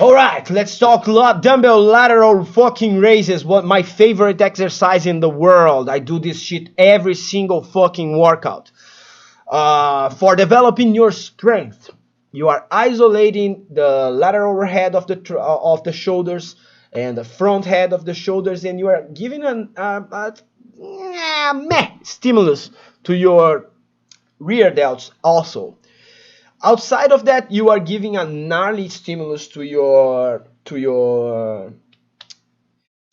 All right, let's talk dumbbell lateral fucking raises. What my favorite exercise in the world. I do this shit every single fucking workout. For developing your strength, you are isolating the lateral head of the shoulders and the front head of the shoulders, and you are giving an meh stimulus to your rear delts also. Outside of that, you are giving a gnarly stimulus to your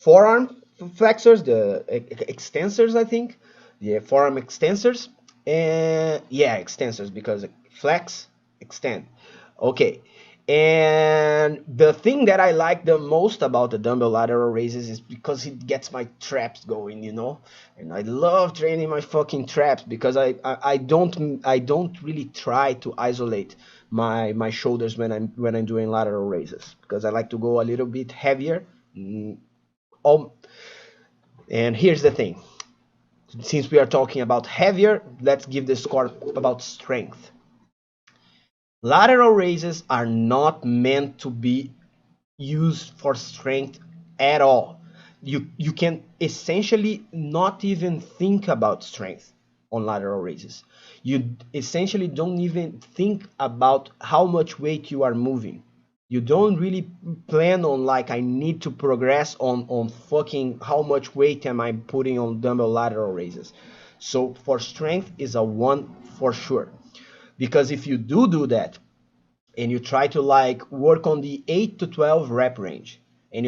forearm flexors, the extensors, I think, the forearm extensors, and yeah, extensors because flex, extend. Okay, and the thing that I like the most about the dumbbell lateral raises is because it gets my traps going, you know, and I love training my fucking traps because I don't really try to isolate my shoulders when I'm doing lateral raises because I like to go a little bit heavier. Um, and here's the thing. Since we are talking about heavier, let's give the score about strength. Lateral raises are not meant to be used for strength at all. You can essentially not even think about strength on lateral raises. You essentially don't even think about how much weight you are moving. You don't really plan on like I need to progress on fucking how much weight am I putting on dumbbell lateral raises. So for strength is a one for sure. Because if you do that and you try to like work on the 8 to 12 rep range and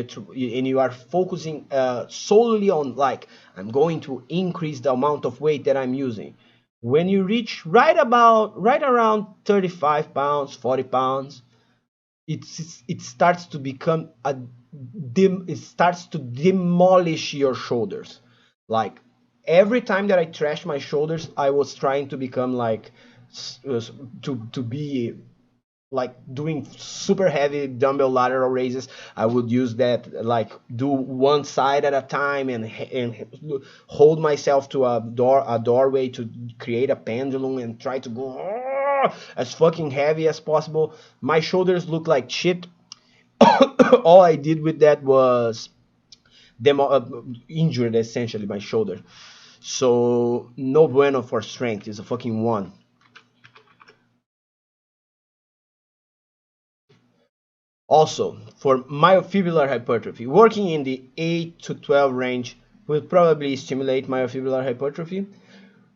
you are focusing solely on like I'm going to increase the amount of weight that I'm using, when you reach right around 35 pounds 40 pounds, it starts to become it starts to demolish your shoulders. Like every time that I trashed my shoulders, I was trying to become like to be like doing super heavy dumbbell lateral raises. I would use that like do one side at a time and hold myself to a doorway to create a pendulum and try to go as fucking heavy as possible. My shoulders look like shit. All I did with that was injured essentially my shoulder. So no bueno for strength. Is a fucking one. Also, for myofibrillar hypertrophy, working in the 8 to 12 range will probably stimulate myofibrillar hypertrophy.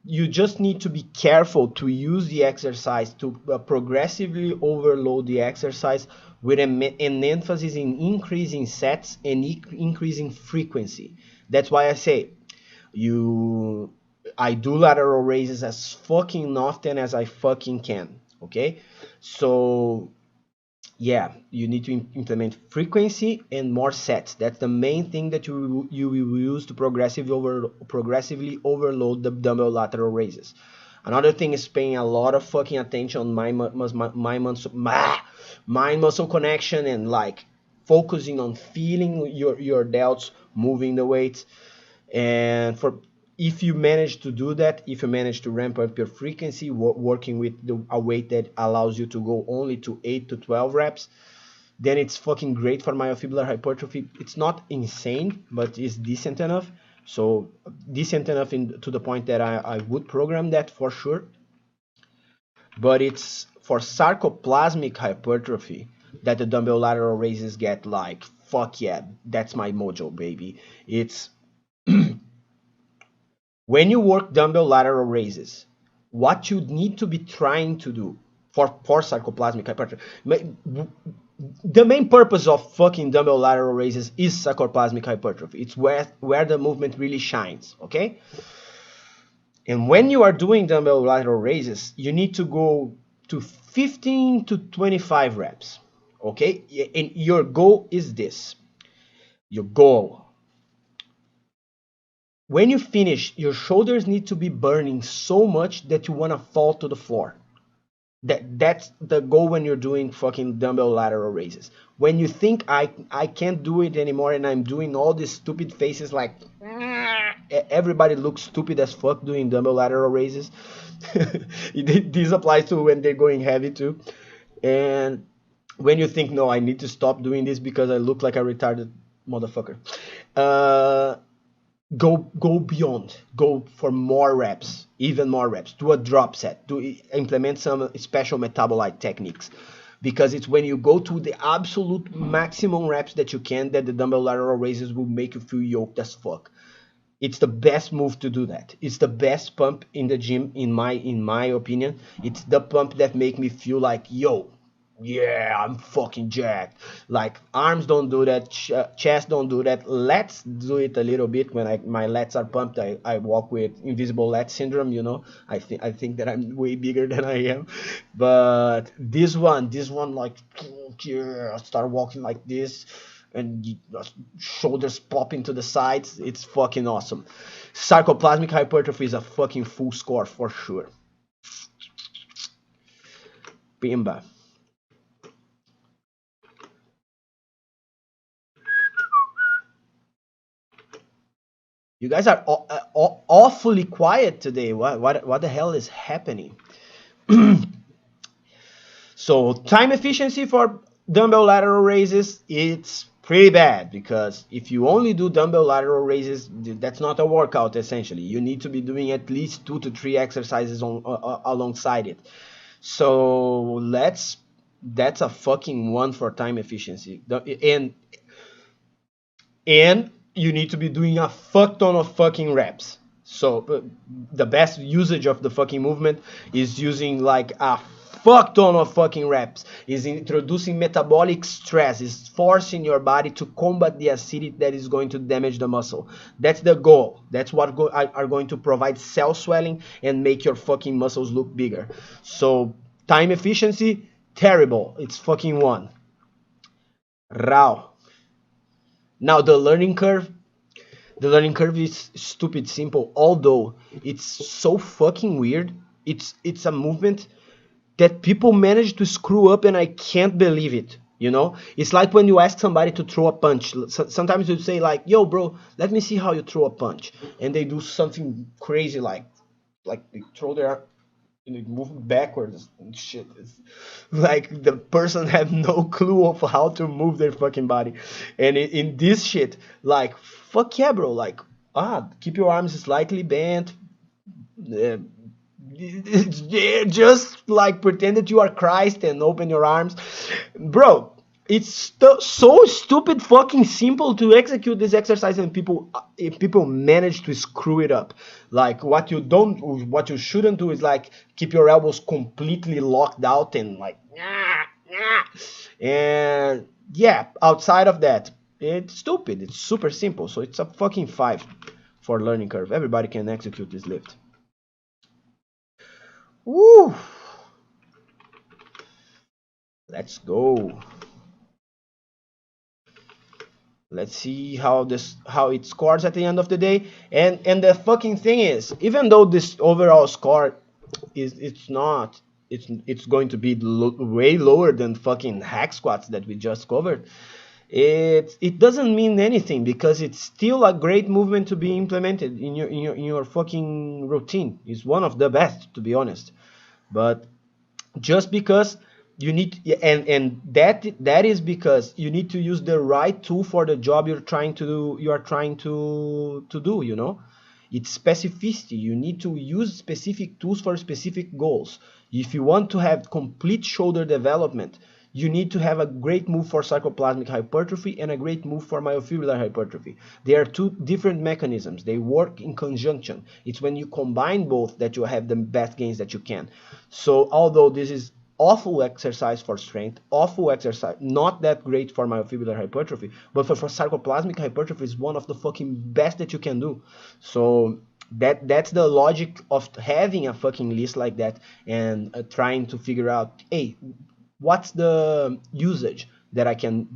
You just need to be careful to use the exercise to progressively overload the exercise with an emphasis in increasing sets and increasing frequency. That's why I say I do lateral raises as fucking often as I fucking can. Okay, so yeah, you need to implement frequency and more sets. That's the main thing that you will use to progressively overload the dumbbell lateral raises. Another thing is paying a lot of fucking attention on mind muscle connection and like focusing on feeling your delts moving the weights. And for if you manage to do that, if you manage to ramp up your frequency, working with a weight that allows you to go only to 8 to 12 reps, then it's fucking great for myofibrillar hypertrophy. It's not insane, but it's decent enough. So decent enough to the point that I would program that for sure. But it's for sarcoplasmic hypertrophy that the dumbbell lateral raises get like, fuck yeah, that's my mojo, baby. It's when you work dumbbell lateral raises, what you need to be trying to do for sarcoplasmic hypertrophy, the main purpose of fucking dumbbell lateral raises is sarcoplasmic hypertrophy. It's where the movement really shines, okay? And when you are doing dumbbell lateral raises, you need to go to 15 to 25 reps, okay? And your goal is this. Your goal, when you finish, your shoulders need to be burning so much that you want to fall to the floor. That's the goal when you're doing fucking dumbbell lateral raises. When you think I can't do it anymore and I'm doing all these stupid faces like everybody looks stupid as fuck doing dumbbell lateral raises. This applies to when they're going heavy too. And when you think, no, I need to stop doing this because I look like a retarded motherfucker, uh, go beyond, go for more reps, even more reps, do a drop set, do implement some special metabolite techniques, because it's when you go to the absolute maximum reps that you can that the dumbbell lateral raises will make you feel yoked as fuck. It's the best move to do that. It's the best pump in the gym, in my opinion. It's the pump that make me feel like, yo, yeah, I'm fucking jacked. Like arms don't do that, chest don't do that. Lats do it a little bit when my lats are pumped. I walk with invisible lat syndrome. I think that I'm way bigger than I am, but this one like, yeah, start walking like this, and shoulders pop into the sides. It's fucking awesome. Sarcoplasmic hypertrophy is a fucking full score for sure. Pimba. You guys are awfully quiet today. What the hell is happening? So time efficiency for dumbbell lateral raises, it's pretty bad, because if you only do dumbbell lateral raises, that's not a workout essentially. You need to be doing at least 2 to 3 exercises alongside it. So that's a fucking one for time efficiency. And you need to be doing a fuck ton of fucking reps. So the best usage of the fucking movement is using like a fuck ton of fucking reps, is introducing metabolic stress, is forcing your body to combat the acidity that is going to damage the muscle. That's the goal. That's what are going to provide cell swelling and make your fucking muscles look bigger. So time efficiency, terrible. It's fucking one. Raw. Now the learning curve is stupid simple, although it's so fucking weird. It's a movement that people manage to screw up, and I can't believe it. It's like when you ask somebody to throw a punch. Sometimes you say like, "Yo, bro, let me see how you throw a punch," and they do something crazy like they throw their and it moved backwards and shit. It's like the person had no clue of how to move their fucking body. And in this shit, like, fuck yeah, bro. Like, keep your arms slightly bent. Uh, yeah, just like pretend that you are Christ and open your arms, bro. It's so stupid fucking simple to execute this exercise, and people manage to screw it up. Like, what you shouldn't do is like keep your elbows completely locked out and like, and yeah, outside of that, it's stupid. It's super simple. So it's a fucking 5 for learning curve. Everybody can execute this lift. Woo! Let's go. Let's see how it scores at the end of the day. And the fucking thing is, even though this overall score it's going to be way lower than fucking hack squats that we just covered. It doesn't mean anything, because it's still a great movement to be implemented in your fucking routine. It's one of the best, to be honest. But just because you need, and that is because you need to use the right tool for the job you are trying to do. It's specificity. You need to use specific tools for specific goals. If you want to have complete shoulder development, you need to have a great move for sarcoplasmic hypertrophy and a great move for myofibrillar hypertrophy. They are two different mechanisms. They work in conjunction. It's when you combine both that you have the best gains that you can. So although this is awful exercise for strength, awful exercise, not that great for myofibrillar hypertrophy, but for sarcoplasmic hypertrophy is one of the fucking best that you can do. So that's the logic of having a fucking list like that, and trying to figure out, hey, what's the usage that I can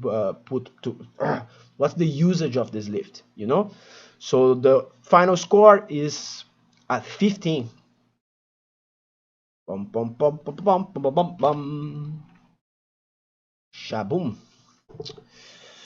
put to what's the usage of this lift. So the final score is at 15. Bum, bum, bum, bum, bum, bum, bum, bum. Shaboom.